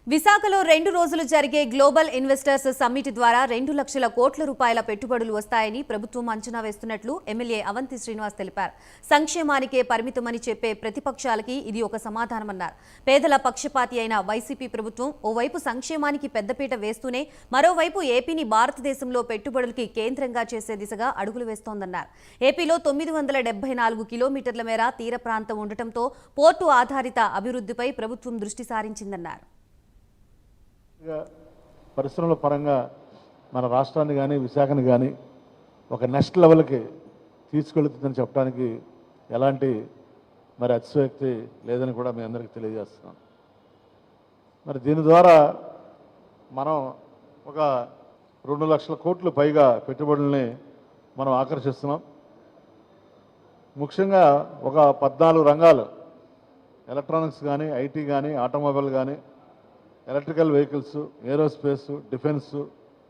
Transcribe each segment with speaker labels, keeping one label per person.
Speaker 1: విశాఖలో 2 రోజులు జరిగే గ్లోబల్ ఇన్వెస్టర్స్ సమ్మిట్ ద్వారా 2 లక్షల కోట్ల రూపాయల పెట్టుబడులు వస్తాయని ప్రభుత్వం అంచనా వేస్తున్నట్లు ఎమ్మెల్యే అవంతి శ్రీనివాస్ తెలిపారు. సంక్షేమానికే పరిమితమని చెప్పే ప్రతిపక్షాలకి ఇది ఒక సమాధానమన్నారు. పేదల పక్షపాతి అయిన వైసీపీ ప్రభుత్వం ఓవైపు సంక్షేమానికి పెద్దపీట వేస్తూనే మరోవైపు ఏపీని భారతదేశంలో పెట్టుబడులకి కేంద్రంగా చేసే దిశగా అడుగులు వేస్తోందన్నారు. ఏపీలో 974 కిలోమీటర్ల మేర తీర ప్రాంతం ఉండటంతో పోర్టు ఆధారిత అభివృద్ధిపై ప్రభుత్వం దృష్టి సారించిందన్నారు.
Speaker 2: పరిశ్రమల పరంగా మన రాష్ట్రాన్ని కానీ విశాఖని కానీ ఒక నెక్స్ట్ లెవెల్కి తీసుకెళ్తుందని చెప్పడానికి ఎలాంటి అతిశయోక్తి లేదని కూడా మీ అందరికీ తెలియజేస్తున్నాను. దీని ద్వారా మనం ఒక 2 లక్షల కోట్లు పైగా పెట్టుబడుల్ని మనం ఆకర్షిస్తున్నాం. ముఖ్యంగా ఒక 14 రంగాలు, ఎలక్ట్రానిక్స్ కానీ, ఐటీ కానీ, ఆటోమొబైల్ కానీ, electrical vehicles, aerospace, defence,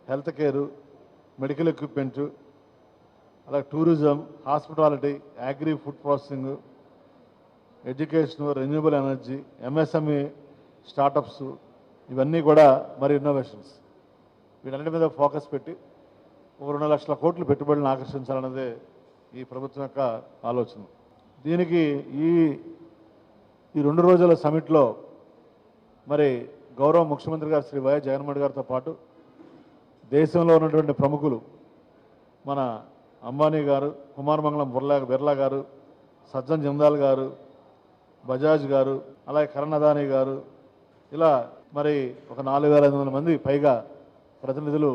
Speaker 2: health care, medical equipment, అలాగే tourism, hospitality, agri food processing, education, renewable energy, MSME startups, ఇవన్నీ కూడా ఇన్నోవేషన్స్, వీటన్నిటి మీద ఫోకస్ పెట్టి ఒక 2 లక్షల కోట్లు పెట్టుబడులను ఆకర్షించాలన్నదే ఈ ప్రభుత్వం యొక్క ఆలోచన. దీనికి ఈ 2 రోజుల సమిట్లో గౌరవ ముఖ్యమంత్రి గారు శ్రీ వైఎస్ జగన్మోహన్ గారితో పాటు దేశంలో ఉన్నటువంటి ప్రముఖులు మన అంబానీ గారు, కుమార్ మంగళం బిర్లా గారు, సజ్జన్ జిందాల్ గారు, బజాజ్ గారు, అలాగే కరణ్ అదానీ గారు, ఇలా ఒక 4,500 మంది పైగా ప్రతినిధులు